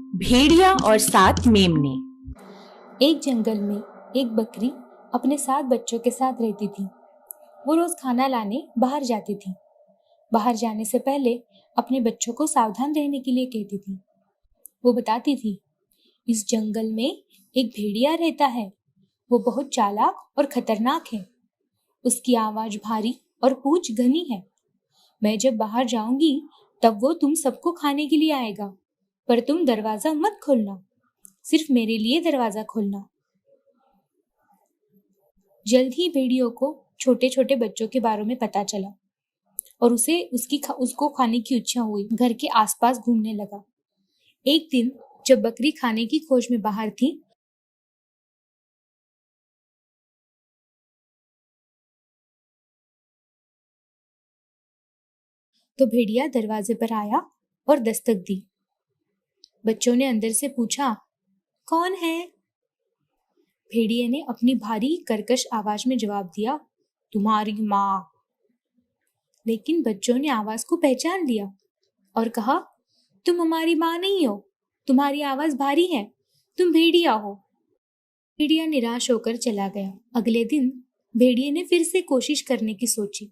भेड़िया और 7 मेमने। एक जंगल में एक बकरी अपने 7 बच्चों के साथ रहती थी। वो रोज खाना लाने बाहर जाती थी। बाहर जाने से पहले अपने बच्चों को सावधान रहने के लिए कहती थी। वो बताती थी, इस जंगल में एक भेड़िया रहता है। वो बहुत चालाक और खतरनाक है। उसकी आवाज भारी और पूंछ घनी है। मैं जब बाहर जाऊंगी तब वो तुम सबको खाने के लिए आएगा, पर तुम दरवाजा मत खोलना, सिर्फ मेरे लिए दरवाजा खोलना। जल्द ही भेड़ियों को छोटे छोटे बच्चों के बारे में पता चला और उसको खाने की इच्छा हुई। घर के आसपास घूमने लगा। एक दिन जब बकरी खाने की खोज में बाहर थी, तो भेड़िया दरवाजे पर आया और दस्तक दी। बच्चों ने अंदर से पूछा, कौन है? भेड़िए ने अपनी भारी कर्कश आवाज में जवाब दिया, तुम्हारी माँ। लेकिन बच्चों ने आवाज को पहचान लिया और कहा, तुम हमारी माँ नहीं हो, तुम्हारी आवाज भारी है, तुम भेड़िया हो। भेड़िया निराश होकर चला गया। अगले दिन भेड़िए ने फिर से कोशिश करने की सोची,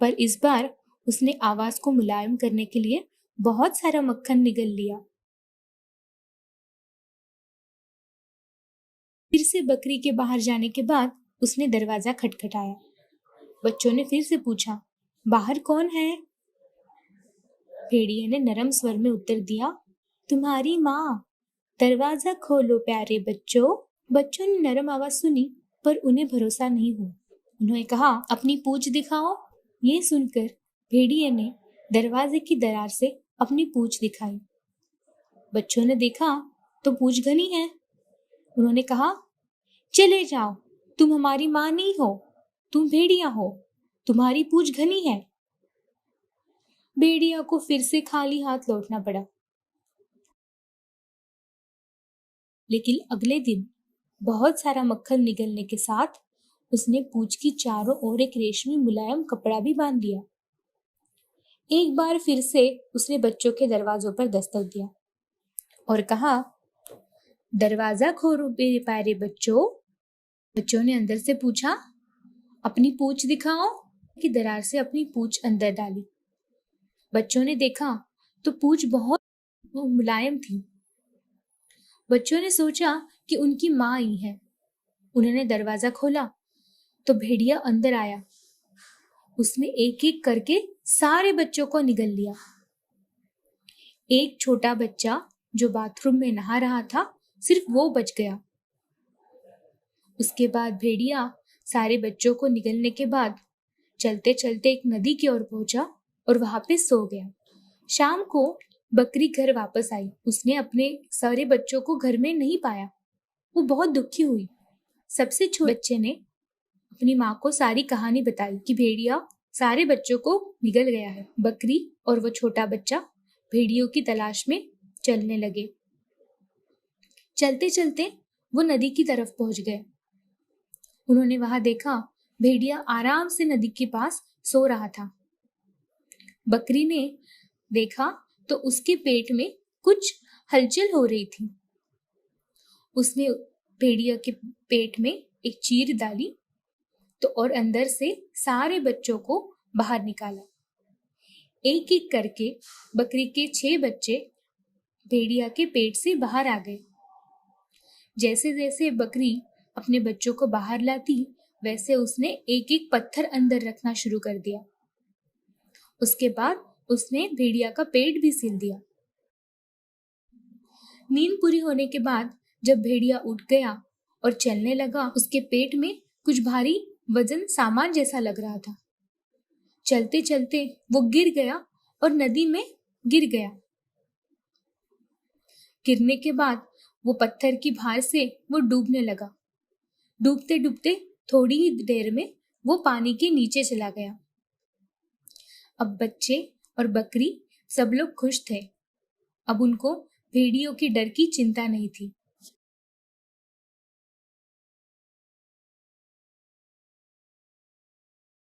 पर इस बार उसने आवाज को मुलायम करने के लिए बहुत सारा मक्खन निगल लिया। फिर से बकरी के बाहर जाने के बाद उसने दरवाजा खटखटाया। बच्चों ने फिर से पूछा, बाहर कौन है? भेड़िए ने नरम स्वर में उत्तर दिया, तुम्हारी माँ। दरवाजा खोलो प्यारे बच्चों। बच्चों ने नरम आवाज सुनी, पर उन्हें भरोसा नहीं हुआ। उन्होंने कहा, अपनी पूंछ दिखाओ। ये सुनकर भेड़िए ने दरवाजे की दरार से अपनी पूंछ दिखाई। बच्चों ने देखा तो पूंछ घनी है। उन्होंने कहा, चले जाओ, तुम हमारी माँ नहीं हो, तुम भेड़िया हो, तुम्हारी पूंछ घनी है। भेड़िया को फिर से खाली हाथ लौटना पड़ा। लेकिन अगले दिन बहुत सारा मक्खन निगलने के साथ उसने पूंछ की चारों ओर एक रेशमी मुलायम कपड़ा भी बांध दिया। एक बार फिर से उसने बच्चों के दरवाजों पर दस्तक दिया और कहा, दरवाजा खोलो मेरे प्यारे बच्चों। बच्चों ने अंदर से पूछा, अपनी पूंछ दिखाओ। की दरार से अपनी पूंछ अंदर डाली। बच्चों ने देखा तो पूंछ बहुत मुलायम थी। बच्चों ने सोचा कि उनकी माँ आई है। उन्होंने दरवाजा खोला तो भेड़िया अंदर आया। उसने एक एक करके सारे बच्चों को निगल लिया। एक छोटा बच्चा जो बाथरूम में नहा रहा था, सिर्फ वो बच गया। उसके बाद भेड़िया सारे बच्चों को निगलने के बाद चलते चलते एक नदी की ओर पहुंचा और वहां पे सो गया। शाम को बकरी घर वापस आई। उसने अपने सारे बच्चों को घर में नहीं पाया। वो बहुत दुखी हुई। सबसे छोटे बच्चे ने अपनी माँ को सारी कहानी बताई कि भेड़िया सारे बच्चों को निगल गया है। बकरी और वो छोटा बच्चा भेड़ियों की तलाश में चलने लगे। चलते चलते वो नदी की तरफ पहुंच गए। उन्होंने वहां देखा भेड़िया आराम से नदी के पास सो रहा था। बकरी ने देखा तो उसके पेट में कुछ हलचल हो रही थी। उसने भेड़िया के पेट में एक चीर डाली तो और अंदर से सारे बच्चों को बाहर निकाला। एक एक करके बकरी के 6 बच्चे भेड़िया के पेट से बाहर आ गए। जैसे जैसे बकरी अपने बच्चों को बाहर लाती, वैसे उसने एक एक पत्थर अंदर रखना शुरू कर दिया। उसके बाद उसने भेड़िया का पेट भी सील दिया। नींद पूरी होने के बाद जब भेड़िया उठ गया और चलने लगा, उसके पेट में कुछ भारी वजन सामान जैसा लग रहा था। चलते चलते वो गिर गया और नदी में गिर गया। गिरने के बाद वो पत्थर की भार से वो डूबने लगा। डूबते डूबते थोड़ी ही देर में वो पानी के नीचे चला गया। अब बच्चे और बकरी सब लोग खुश थे। अब उनको भेड़ियों की डर की चिंता नहीं थी।